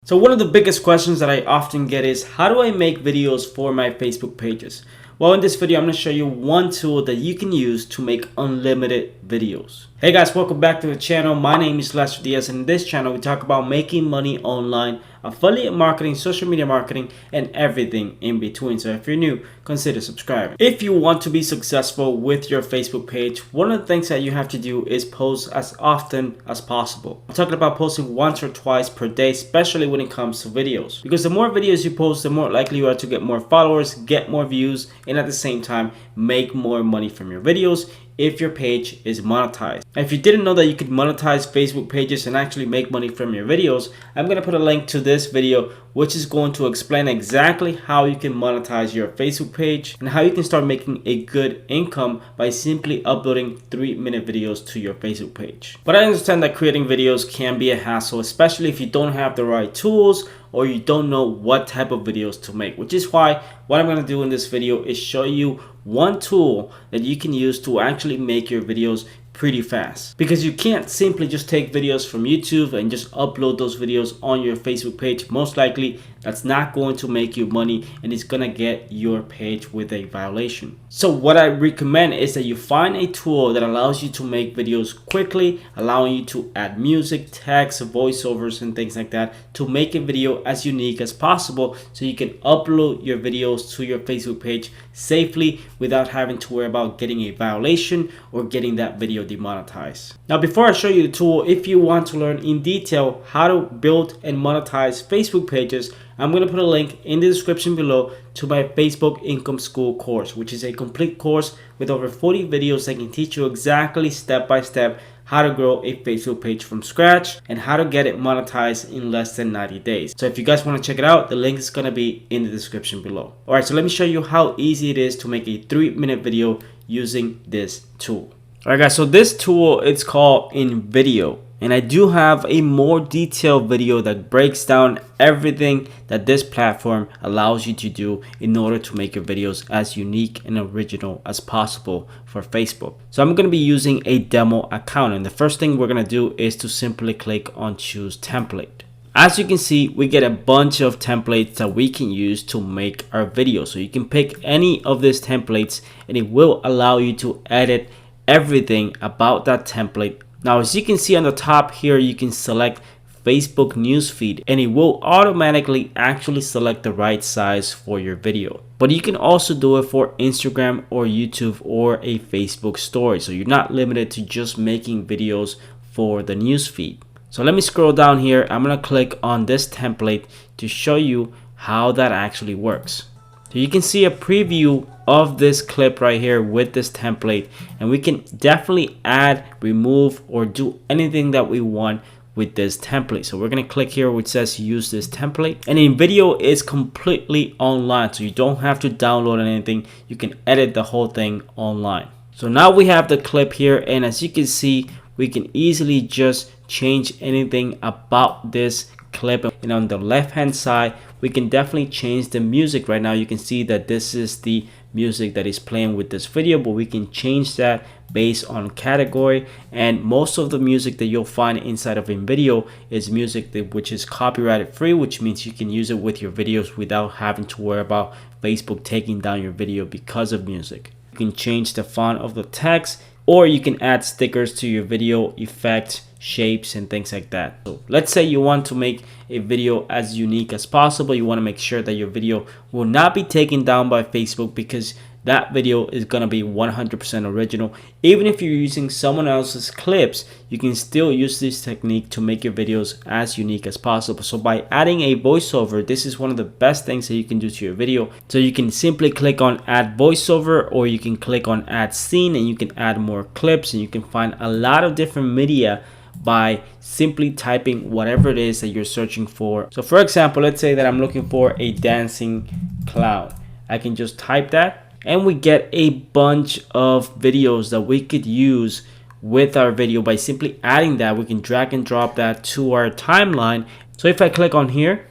So one of the biggest questions that I often get is, how do I make videos for my Facebook pages? Well, in this video, I'm going to show you one tool that you can use to make unlimited videos. Hey guys, welcome back to the channel. My name is Lester Diaz, and in this channel, we talk about making money online, affiliate marketing, social media marketing, and everything in between. So if you're new, consider subscribing. If you want to be successful with your Facebook page, one of the things that you have to do is post as often as possible. I'm talking about posting once or twice per day, especially when it comes to videos. Because the more videos you post, the more likely you are to get more followers, get more views, and at the same time, make more money from your videos if your page is monetized. Now, if you didn't know that you could monetize Facebook pages and actually make money from your videos, I'm going to put a link to this video, which is going to explain exactly how you can monetize your Facebook page and how you can start making a good income by simply uploading 3-minute videos to your Facebook page. But I understand that creating videos can be a hassle, especially if you don't have the right tools or you don't know what type of videos to make, which is why what I'm going to do in this video is show you one tool that you can use to actually make your videos pretty fast. Because you can't simply just take videos from YouTube and just upload those videos on your Facebook page. Most likely that's not going to make you money, and it's gonna get your page with a violation. So what I recommend is that you find a tool that allows you to make videos quickly, allowing you to add music, text, voiceovers, and things like that to make a video as unique as possible, so you can upload your videos to your Facebook page safely without having to worry about getting a violation or getting that video demonetized. Now, before I show you the tool, if you want to learn in detail how to build and monetize Facebook pages, I'm going to put a link in the description below to my Facebook Income School course, which is a complete course with over 40 videos that can teach you exactly step by step how to grow a Facebook page from scratch and how to get it monetized in less than 90 days. So if you guys want to check it out, the link is going to be in the description below. Alright, so let me show you how easy it is to make a 3-minute video using this tool. Alright guys, so this tool, it's called InVideo. And I do have a more detailed video that breaks down everything that this platform allows you to do in order to make your videos as unique and original as possible for Facebook. So I'm going to be using a demo account, and the first thing we're going to do is to simply click on choose template. As you can see, we get a bunch of templates that we can use to make our video. So you can pick any of these templates and it will allow you to edit everything about that template. Now, as you can see on the top here, you can select Facebook newsfeed and it will automatically actually select the right size for your video. But you can also do it for Instagram or YouTube or a Facebook story. So you're not limited to just making videos for the newsfeed. So let me scroll down here. I'm going to click on this template to show you how that actually works. So you can see a preview of this clip right here with this template, and we can definitely add, remove, or do anything that we want with this template. So we're going to click here which says use this template, and InVideo is completely online, so you don't have to download anything. You can edit the whole thing online. So now we have the clip here, and as you can see, we can easily just change anything about this clip. And on the left hand side, we can definitely change the music. Right now you can see that this is the music that is playing with this video, but we can change that based on category. And most of the music that you'll find inside of InVideo is music which is copyrighted free, which means you can use it with your videos without having to worry about Facebook taking down your video because of music. You can change the font of the text, or you can add stickers to your video, effects, shapes, and things like that. So let's say you want to make a video as unique as possible. You want to make sure that your video will not be taken down by Facebook, because that video is going to be 100% original. Even if you're using someone else's clips, you can still use this technique to make your videos as unique as possible. So by adding a voiceover, this is one of the best things that you can do to your video. So you can simply click on add voiceover, or you can click on add scene, and you can add more clips, and you can find a lot of different media by simply typing whatever it is that you're searching for. So for example, let's say that I'm looking for a dancing clown. I can just type that, and we get a bunch of videos that we could use with our video. By simply adding that, we can drag and drop that to our timeline. So if I click on here,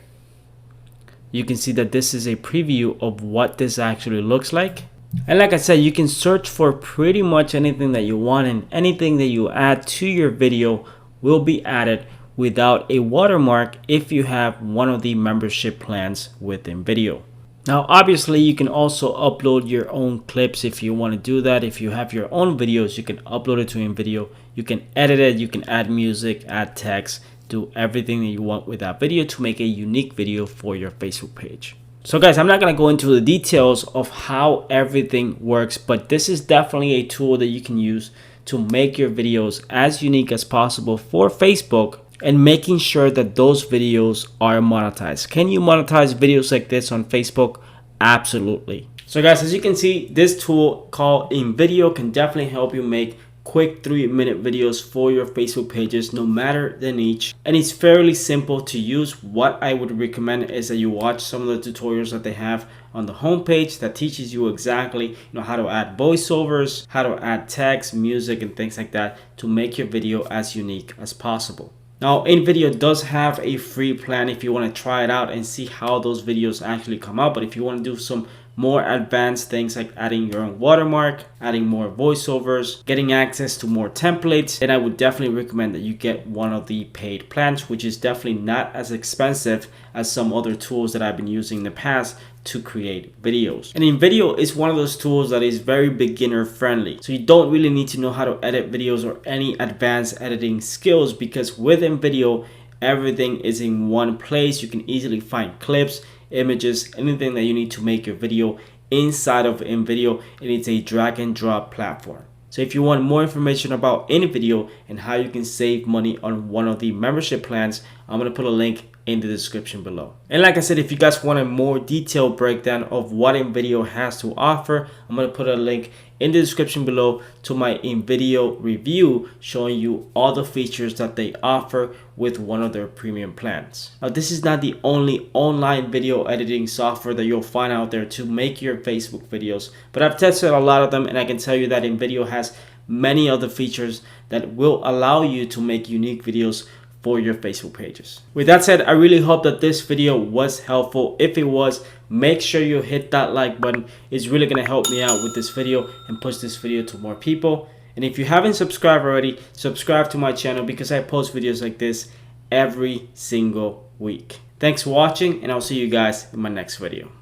you can see that this is a preview of what this actually looks like. And like I said, you can search for pretty much anything that you want, and anything that you add to your video will be added without a watermark if you have one of the membership plans with InVideo. Now, obviously, you can also upload your own clips if you want to do that. If you have your own videos, you can upload it to InVideo. You can edit it, you can add music, add text, do everything that you want with that video to make a unique video for your Facebook page. So guys, I'm not going to go into the details of how everything works, but this is definitely a tool that you can use to make your videos as unique as possible for Facebook and making sure that those videos are monetized. Can you monetize videos like this on Facebook? Absolutely. So guys, as you can see, this tool called InVideo can definitely help you make quick 3-minute videos for your Facebook pages, no matter the niche. And it's fairly simple to use. What I would recommend is that you watch some of the tutorials that they have on the homepage that teaches you exactly how to add voiceovers, how to add text, music, and things like that to make your video as unique as possible. Now, InVideo does have a free plan if you want to try it out and see how those videos actually come out. But if you want to do some more advanced things like adding your own watermark, adding more voiceovers, getting access to more templates, then I would definitely recommend that you get one of the paid plans, which is definitely not as expensive as some other tools that I've been using in the past to create videos. And InVideo is one of those tools that is very beginner friendly. So you don't really need to know how to edit videos or any advanced editing skills, because with InVideo, everything is in one place. You can easily find clips, images, anything that you need to make your video inside of InVideo, and it's a drag and drop platform. So if you want more information about InVideo and how you can save money on one of the membership plans, I'm going to put a link in the description below. And like I said, if you guys want a more detailed breakdown of what InVideo has to offer, I'm going to put a link in the description below to my InVideo review showing you all the features that they offer with one of their premium plans. Now, this is not the only online video editing software that you'll find out there to make your Facebook videos, but I've tested a lot of them, and I can tell you that InVideo has many other features that will allow you to make unique videos for your Facebook pages. With that said, I really hope that this video was helpful. If it was, make sure you hit that like button. It's really going to help me out with this video and push this video to more people. And if you haven't subscribed already, subscribe to my channel because I post videos like this every single week. Thanks for watching, and I'll see you guys in my next video.